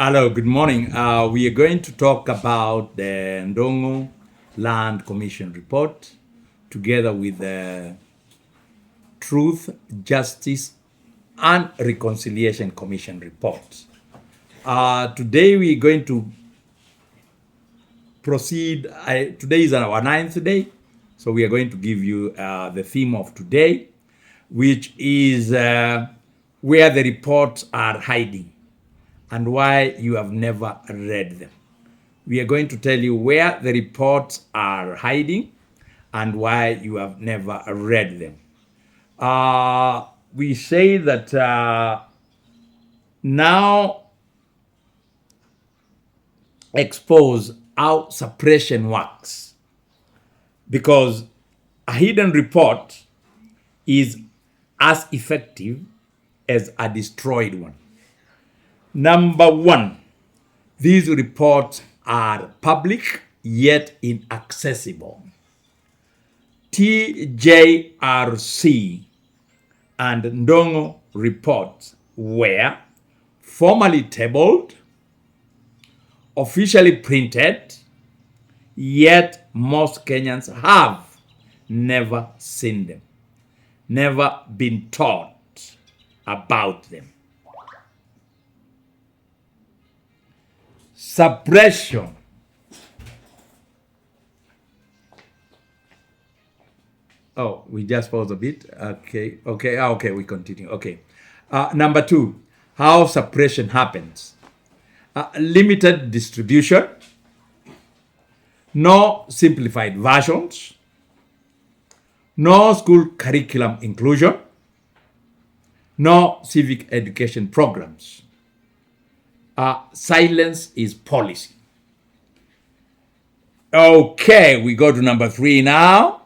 Hello, good morning. We are going to talk about the Ndongo Land Commission report together with the Truth, Justice and Reconciliation Commission report. Today we are going to proceed. Today is our 9th day, so we are going to give you the theme of today, which is where the reports are hiding and why you have never read them. We are going to tell you where the reports are hiding and why you have never read them. We say that now expose how suppression works, because a hidden report is as effective as a destroyed one. Number one, these reports are public yet inaccessible. Tjrc and Ndongo reports were formally tabled, officially printed, yet most Kenyans have never seen them, never been taught about them. Suppression. Oh, we just pause a bit. Okay, we continue. Okay. Number two, how suppression happens. Limited distribution, no simplified versions, no school curriculum inclusion, no civic education programs. Silence is policy. Okay, we go to number three now.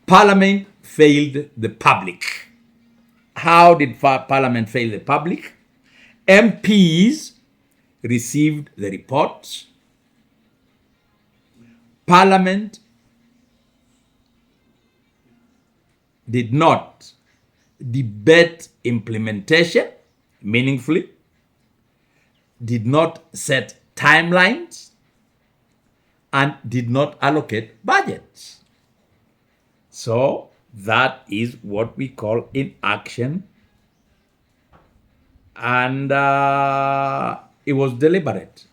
Parliament failed the public. How did Parliament fail the public? MPs received the reports. Parliament did not debate implementation meaningfully, did not set timelines, and did not allocate budgets. So that is what we call inaction, and it was deliberate.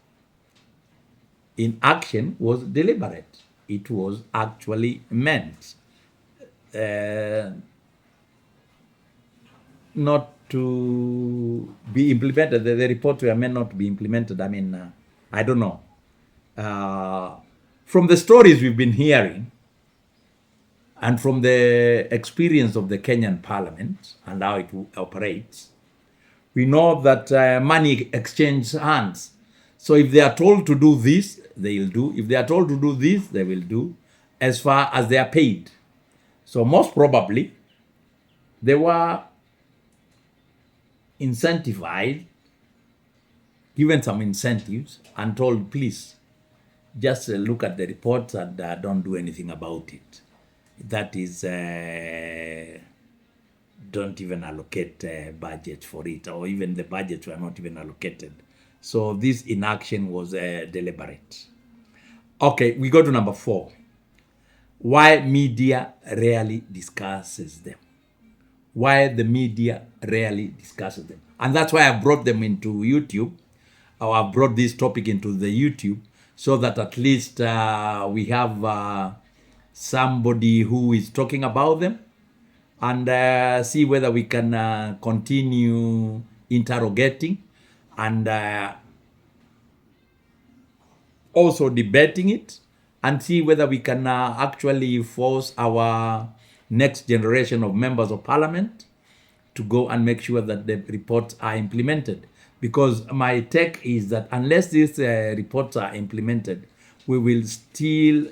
Inaction was deliberate. It was actually meant not to be implemented. The reports were meant not to be implemented. I mean, I don't know. From the stories we've been hearing, and from the experience of the Kenyan parliament and how it operates, we know that money exchanges hands. So if they are told to do this, they'll do. If they are told to do this, they will do, as far as they are paid. So most probably, they were incentivized, given some incentives, and told, please, just look at the reports and don't do anything about it. That is, don't even allocate budget for it, or even the budgets were not even allocated. So this inaction was deliberate. Okay, we go to number four. Why media rarely discusses them. Why the media rarely discusses them. And that's why I brought them into YouTube, or I brought this topic into the YouTube, so that at least we have somebody who is talking about them, and see whether we can continue interrogating and also debating it, and see whether we can actually force our next generation of members of parliament to go and make sure that the reports are implemented. Because my take is that unless these reports are implemented, we will still,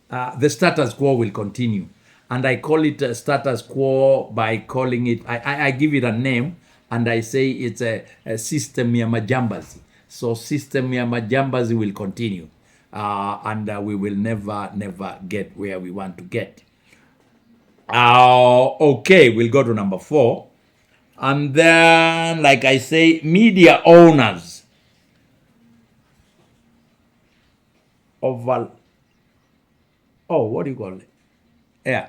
the status quo will continue. And I call it a status quo by calling it, I give it a name, and I say it's a system ya majambazi. So system ya majambazi will continue, and we will never get where we want to get. Okay, we'll go to number four. And then, like I say, media owners of what do you call it? Yeah.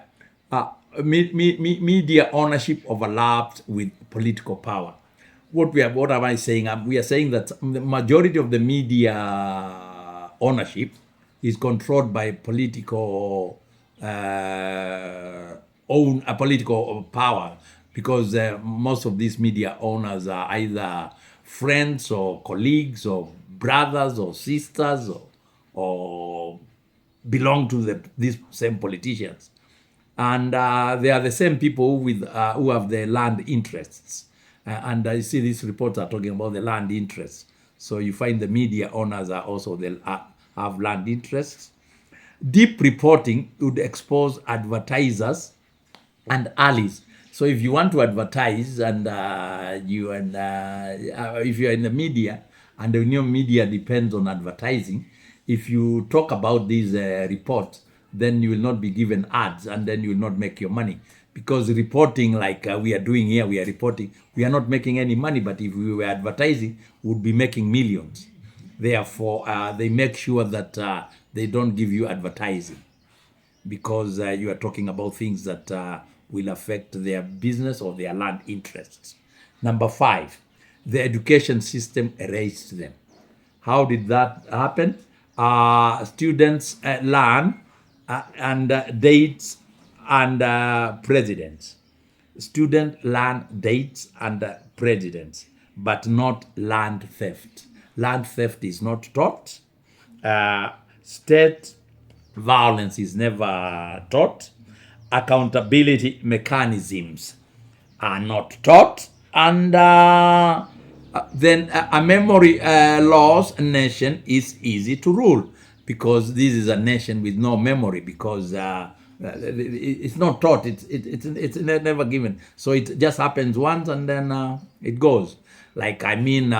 Uh, Media ownership overlaps with political power. What am I saying? We are saying that the majority of the media ownership is controlled by political own a political power, because most of these media owners are either friends or colleagues or brothers or sisters or belong to these same politicians, and they are the same people who have the land interests. And I see these reports are talking about the land interests. So you find the media owners are also have land interests. Deep reporting would expose advertisers and allies. So if you want to advertise and if you're in the media, and the new media depends on advertising, if you talk about these reports, then you will not be given ads, and then you will not make your money, because reporting like we are doing here, we are reporting, we are not making any money. But if we were advertising, we would be making millions. Therefore, they make sure that they don't give you advertising, because you are talking about things that will affect their business or their land interests. Number 5, the education system erased them. How did that happen? Students learn and dates and presidents. Students learn dates and presidents, but not land theft. Land theft is not taught. State violence is never taught. Accountability mechanisms are not taught. And then a memory loss nation is easy to rule, because this is a nation with no memory, because it's not taught. It's never given. So it just happens once, and then it goes. Like, I mean,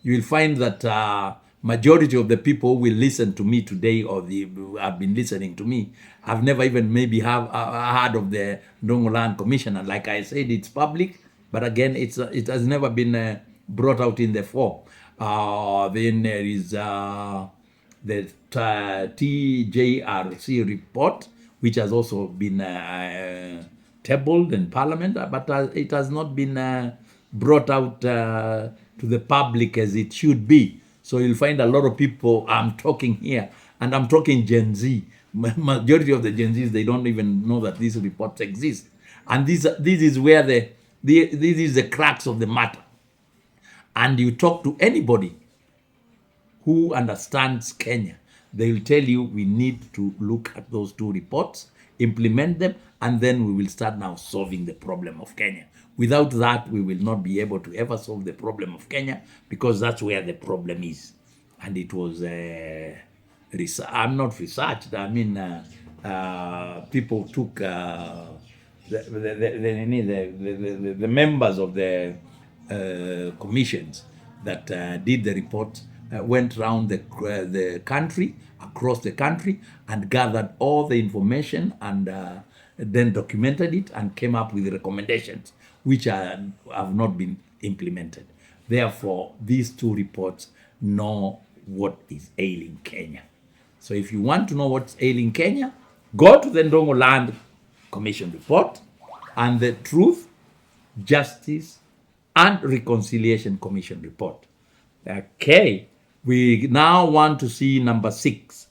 you will find that majority of the people who will listen to me today, or have been listening to me, have never even maybe have heard of the Ndongo Land Commission. And like I said, it's public, but again, it has never been brought out in the form. Then there is the Tjrc report, which has also been tabled in Parliament, but it has not been brought out to the public as it should be. So you'll find a lot of people, I'm talking here, and I'm talking Gen Z. Majority of the Gen Zs, they don't even know that these reports exist. And this is where this is the crux of the matter. And you talk to anybody who understands Kenya, they will tell you we need to look at those 2 reports, implement them, and then we will start now solving the problem of Kenya. Without that, we will not be able to ever solve the problem of Kenya, because that's where the problem is. And it was I'm not researched. I mean, people took the members of the commissions that did the report, went around the country, across the country, and gathered all the information, and then documented it and came up with recommendations, which have not been implemented. Therefore, these 2 reports know what is ailing Kenya. So if you want to know what's ailing Kenya, go to the Ndongo Land Commission report and the Truth, Justice and Reconciliation Commission report. Okay, we now want to see number 6.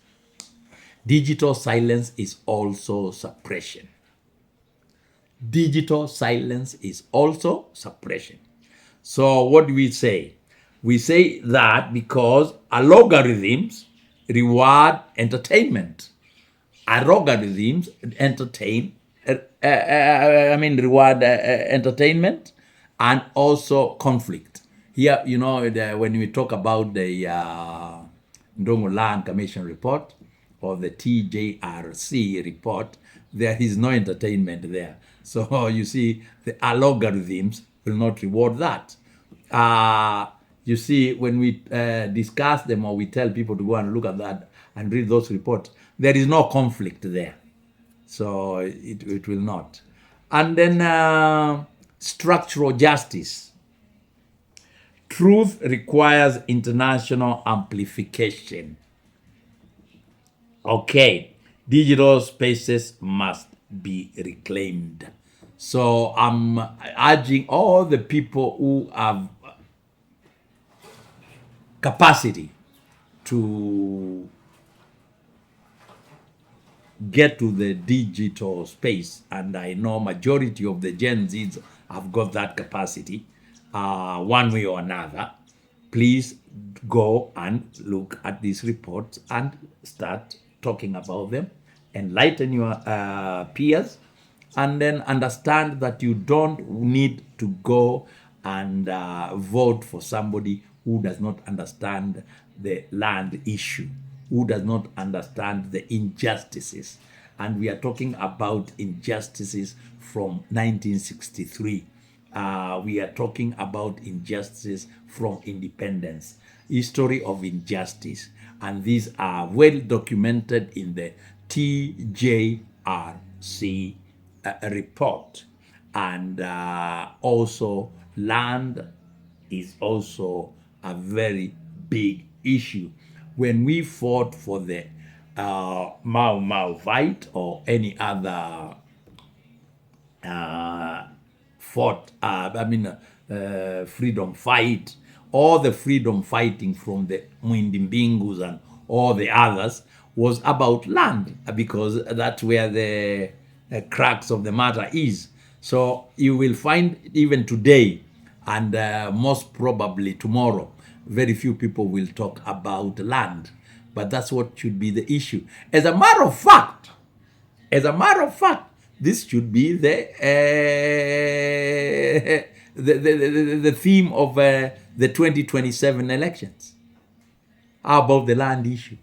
Digital silence is also suppression. Digital silence is also suppression. So what do we say? We say that because algorithms reward entertainment. Algorithms reward entertainment and also conflict. Here, when we talk about the Ndongo Land Commission report or the Tjrc report, there is no entertainment there. So you see, the algorithms will not reward that. You see, when we discuss them, or we tell people to go and look at that and read those reports, there is no conflict there. So it will not. And then structural justice. Truth requires international amplification. Okay, digital spaces must be reclaimed. So I'm urging all the people who have capacity to get to the digital space, and I know majority of the Gen Zs have got that capacity, one way or another. Please go and look at these reports and start talking about them, enlighten your peers, and then understand that you don't need to go and vote for somebody who does not understand the land issue, who does not understand the injustices. And we are talking about injustices from 1963. We are talking about injustices from independence, history of injustice. And these are well documented in the TJRC report. And also, land is also a very big issue. When we fought for the Mau Mau fight or any other freedom fight, all the freedom fighting from the Mwindimbingus and all the others was about land, because that's where the crux of the matter is. So you will find even today, and most probably tomorrow, very few people will talk about land, but that's what should be the issue. As a matter of fact, this should be the theme of the 2027 elections. How about the land issue?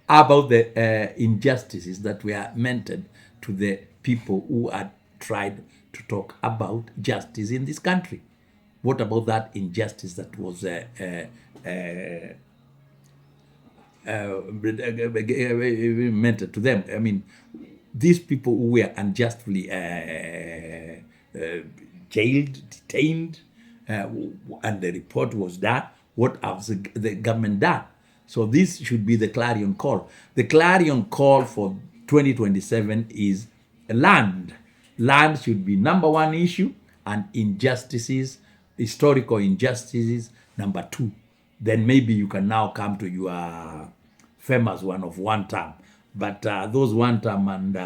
How about the injustices that were mentioned to the people who had tried to talk about justice in this country? What about that injustice that was meant to them? I mean, these people who were unjustly jailed, detained, and the report was done. What has the government done? So this should be the clarion call. The clarion call for 2027 is land. Land should be number one issue, and injustices, historical injustices, number two. Then maybe you can now come to your famous one of one term. But those one term and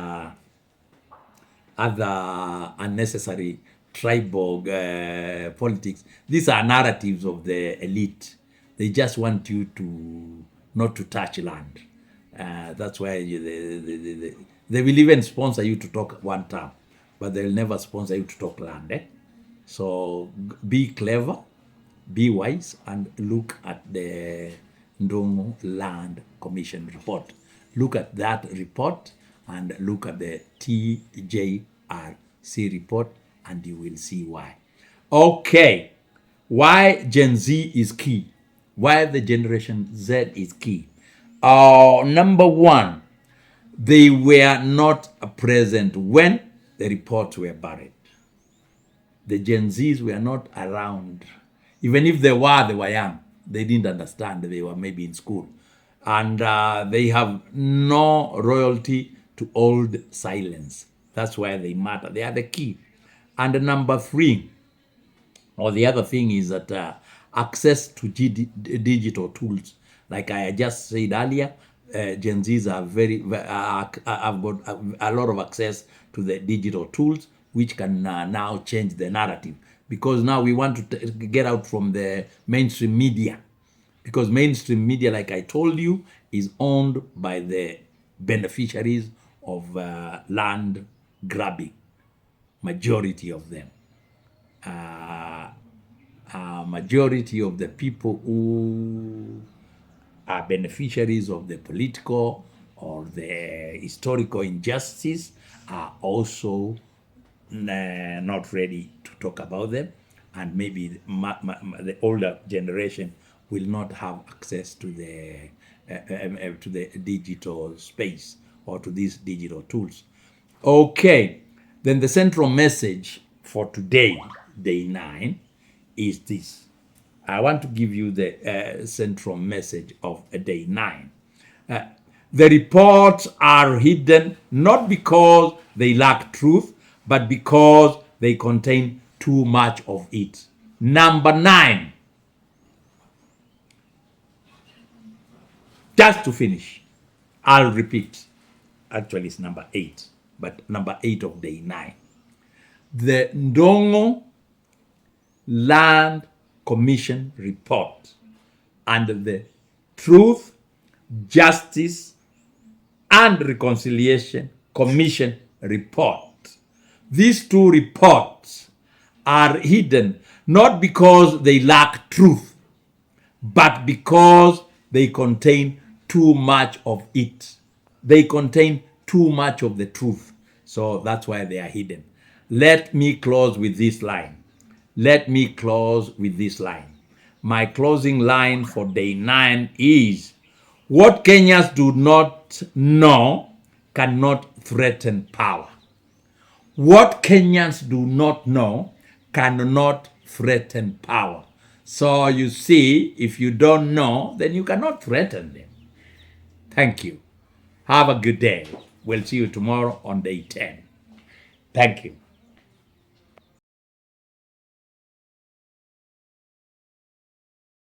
other unnecessary tribal politics, these are narratives of the elite. They just want you to not to touch land. That's why they will even sponsor you to talk one term, but they'll never sponsor you to talk land. So be clever, be wise, and look at the Ndongo Land Commission report. Look at that report and look at the TJRC report, and you will see why. Okay, why Gen Z is key. Why the Generation Z is key. Number one, they were not present when the reports were buried. The Gen Zs were not around. Even if they were young. They didn't understand. They were maybe in school. And they have no loyalty to old silence. That's why they matter. They are the key. And number three, or the other thing is that access to digital tools. Like I just said earlier, Gen Zs are have got a lot of access to the digital tools, which can now change the narrative. Because now we want to get out from the mainstream media. Because mainstream media, like I told you, is owned by the beneficiaries of land grabbing. Majority of them. Majority of the people who are beneficiaries of the political or the historical injustice are also not ready to talk about them, and maybe the older generation will not have access to the digital space or to these digital tools. Okay, then the central message for today day 9 is this. I want to give you the central message of day 9. The reports are hidden not because they lack truth, but because they contain too much of it. Number 9, just to finish, I'll repeat. Actually, it's number 8, but number 8 of day 9. The Ndongo Land Commission report and the Truth, Justice and Reconciliation Commission report. These two reports are hidden not because they lack truth, but because they contain too much of it. They contain too much of the truth. So that's why they are hidden. Let me close with this line. Let me close with this line. My closing line for day 9 is, what Kenyans do not know cannot threaten power. What Kenyans do not know cannot threaten power. So you see, if you don't know, then you cannot threaten them. Thank you. Have a good day. We'll see you tomorrow on day 10. Thank you.